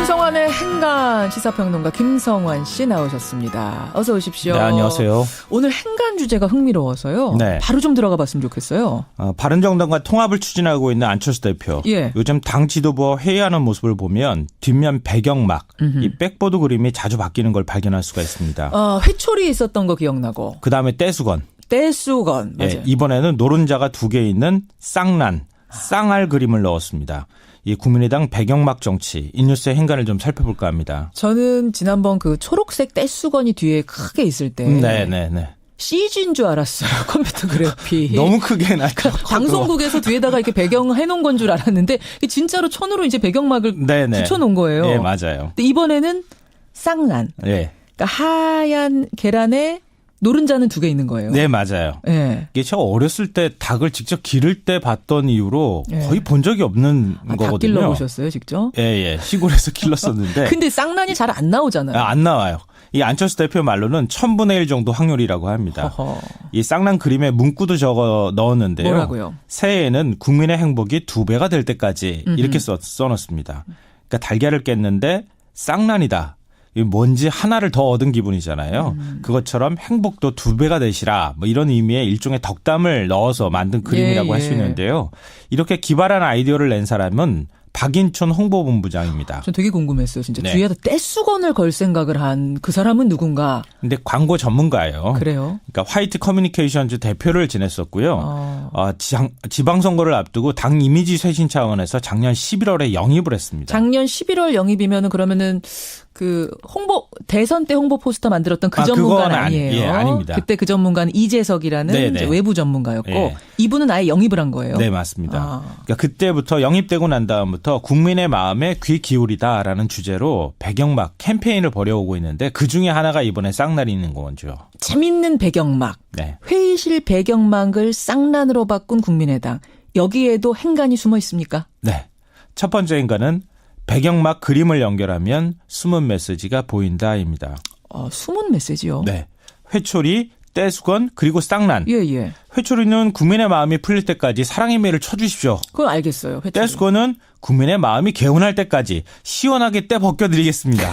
김성환의 행간 시사평론가 김성환 씨 나오셨습니다. 어서 오십시오. 네, 안녕하세요. 오늘 행간 주제가 흥미로워서요. 네. 바로 좀 들어가 봤으면 좋겠어요. 바른정당과 통합을 추진하고 있는 안철수 대표. 예. 요즘 당 지도부와 회의하는 모습을 보면 뒷면 배경막, 이 백보드 그림이 자주 바뀌는 걸 발견할 수가 있습니다. 회초리 있었던 거 기억나고. 그다음에 떼수건. 떼수건. 맞아요. 예, 이번에는 노른자가 2개 있는 쌍란, 쌍알 그림을 넣었습니다. 이 국민의당 배경막 정치, 이 뉴스의 행간을 좀 살펴볼까 합니다. 저는 지난번 그 초록색 떼수건이 뒤에 크게 있을 때 네네네. CG인 줄 알았어요. 컴퓨터 그래픽. 너무 크게 나죠. 방송국에서 뒤에다가 이렇게 배경 해놓은 건 줄 알았는데 진짜로 천으로 이제 배경막을 네네. 붙여놓은 거예요. 예, 맞아요. 근데 이번에는 쌍란. 예. 그러니까 하얀 계란에 노른자는 2개 있는 거예요. 네, 맞아요. 예. 이게 제가 어렸을 때 닭을 직접 기를 때 봤던 이후로 예. 거의 본 적이 없는 닭 거거든요. 길러 보셨어요, 직접? 예. 시골에서 길렀었는데. 근데 쌍란이 잘 안 나오잖아요. 안 나와요. 이 안철수 대표 말로는 1000분의 1 정도 확률이라고 합니다. 허허. 이 쌍란 그림에 문구도 적어 넣었는데요. 뭐라고요? 새해에는 국민의 행복이 2배가 될 때까지 이렇게 써놨습니다. 그러니까 달걀을 깼는데 쌍란이다. 뭔지 하나를 더 얻은 기분이잖아요. 그것처럼 행복도 2배가 되시라. 뭐 이런 의미의 일종의 덕담을 넣어서 만든 그림이라고 할 수 있는데요. 이렇게 기발한 아이디어를 낸 사람은 박인촌 홍보본부장입니다. 전 되게 궁금했어요. 진짜 네. 뒤에다 떼수건을 걸 생각을 한 그 사람은 누군가. 근데 광고 전문가예요. 그래요? 그러니까 화이트 커뮤니케이션즈 대표를 지냈었고요. 지방선거를 앞두고 당 이미지 쇄신 차원에서 작년 11월에 영입을 했습니다. 작년 11월 영입이면은 그러면은 그 대선 때 홍보 포스터 만들었던 그 전문가는 그건 아니에요. 예, 아닙니다. 그때 그 전문가는 이재석이라는 이제 외부 전문가였고 예. 이분은 아예 영입을 한 거예요. 네, 맞습니다. 그러니까 그때부터 영입되고 난 다음부터 국민의 마음에 귀 기울이다라는 주제로 배경막 캠페인을 벌여오고 있는데 그중에 하나가 이번에 쌍날이 있는 거죠. 재밌는 배경막. 네. 회의실 배경막을 쌍란으로 바꾼 국민의당. 여기에도 행간이 숨어 있습니까? 네. 첫 번째 행간은 배경막 그림을 연결하면 숨은 메시지가 보인다입니다. 숨은 메시지요? 네. 회초리, 떼수건, 그리고 쌍란. 예. 회초리는 국민의 마음이 풀릴 때까지 사랑의 매를 쳐주십시오. 그건 알겠어요. 회초리. 떼수건은 국민의 마음이 개운할 때까지 시원하게 떼 벗겨드리겠습니다.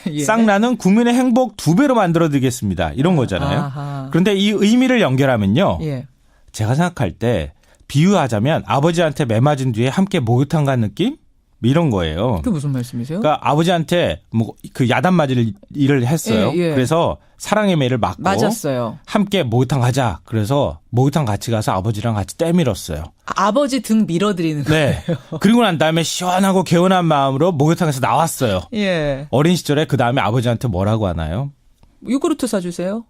예. 쌍란은 국민의 행복 2배로 만들어드리겠습니다. 이런 거잖아요. 아하. 그런데 이 의미를 연결하면요. 예. 제가 생각할 때 비유하자면 아버지한테 매 맞은 뒤에 함께 목욕탕 간 느낌? 이런 거예요. 그게 무슨 말씀이세요? 그러니까 아버지한테 뭐 그 야단 맞을 일을 했어요. 예. 그래서 사랑의 매를 맞고 맞았어요. 함께 목욕탕 가자. 그래서 목욕탕 같이 가서 아버지랑 같이 떼밀었어요. 아버지 등 밀어드리는 거예요. 네. 그리고 난 다음에 시원하고 개운한 마음으로 목욕탕에서 나왔어요. 예. 어린 시절에 그 다음에 아버지한테 뭐라고 하나요? 요구르트 사주세요.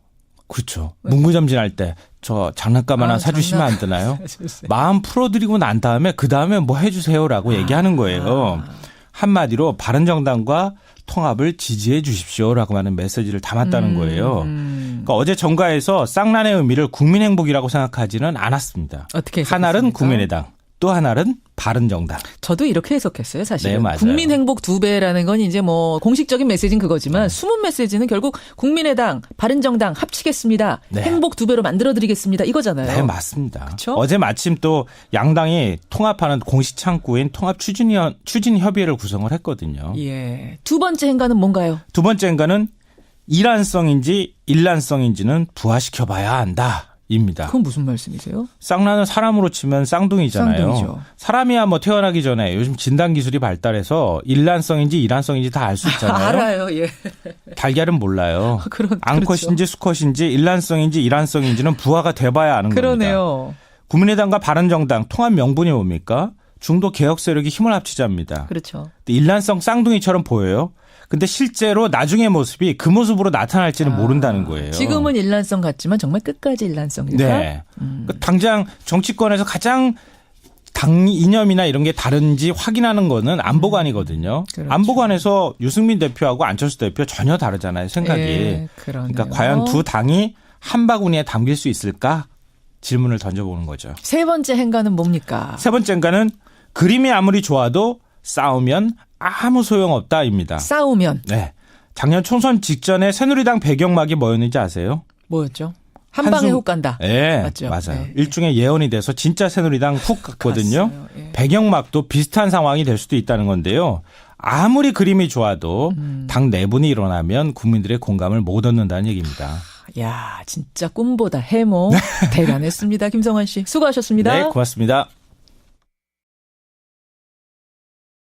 그렇죠. 문구점진할 때 저 장난감 하나 사주시면 안 되나요? 사주세요. 마음 풀어드리고 난 다음에 그 다음에 뭐 해주세요라고 얘기하는 거예요. 한마디로 바른정당과 통합을 지지해 주십시오라고 하는 메시지를 담았다는 거예요. 그러니까 어제 정가에서 쌍란의 의미를 국민행복이라고 생각하지는 않았습니다. 어떻게 해석했습니까? 하나는 국민의당, 또 하나는 바른정당. 저도 이렇게 해석했어요, 사실은. 네, 맞아요. 국민 행복 2배라는 건 이제 뭐 공식적인 메시지는 그거지만 숨은 메시지는 결국 국민의당, 바른정당 합치겠습니다. 네. 행복 2배로 만들어드리겠습니다. 이거잖아요. 네, 맞습니다. 그쵸? 어제 마침 또 양당이 통합하는 공식 창구인 통합추진협의회를 구성을 했거든요. 예. 두 번째 행간은 뭔가요? 두 번째 행간은 이란성인지 일란성인지는 부화시켜봐야 한다. 입니다. 그건 무슨 말씀이세요? 쌍란은 사람으로 치면 쌍둥이잖아요. 쌍둥이죠. 사람이야 뭐 태어나기 전에 요즘 진단 기술이 발달해서 일란성인지 이란성인지 다 알 수 있잖아요. 알아요. 예. 달걀은 몰라요. 암컷인지 그렇죠. 수컷인지 일란성인지 이란성인지는 부화가 돼봐야 아는 겁니다. 그러네요. 국민의당과 바른정당 통합 명분이 뭡니까? 중도 개혁 세력이 힘을 합치자입니다. 그렇죠. 일란성 쌍둥이처럼 보여요. 근데 실제로 나중의 모습이 그 모습으로 나타날지는 모른다는 거예요. 지금은 일란성 같지만 정말 끝까지 일란성일까? 네. 그러니까 당장 정치권에서 가장 당 이념이나 이런 게 다른지 확인하는 거는 안보관이거든요. 그렇죠. 안보관에서 유승민 대표하고 안철수 대표 전혀 다르잖아요. 생각이. 예, 그러네요. 그러니까 과연 두 당이 한 바구니에 담길 수 있을까? 질문을 던져보는 거죠. 세 번째 행간은 뭡니까? 세 번째 행간은 그림이 아무리 좋아도 싸우면 아무 소용없다입니다. 싸우면. 네. 작년 총선 직전에 새누리당 배경막이 뭐였는지 아세요? 뭐였죠? 한 방에 훅 간다. 예, 맞죠? 맞아요. 네. 일종의 예언이 돼서 진짜 새누리당 훅 갔거든요. 갔어요. 예. 배경막도 비슷한 상황이 될 수도 있다는 건데요. 아무리 그림이 좋아도 당 내분이 일어나면 국민들의 공감을 못 얻는다는 얘기입니다. 야, 진짜 꿈보다 해몽 대단했습니다. 김성환 씨 수고하셨습니다. 네, 고맙습니다.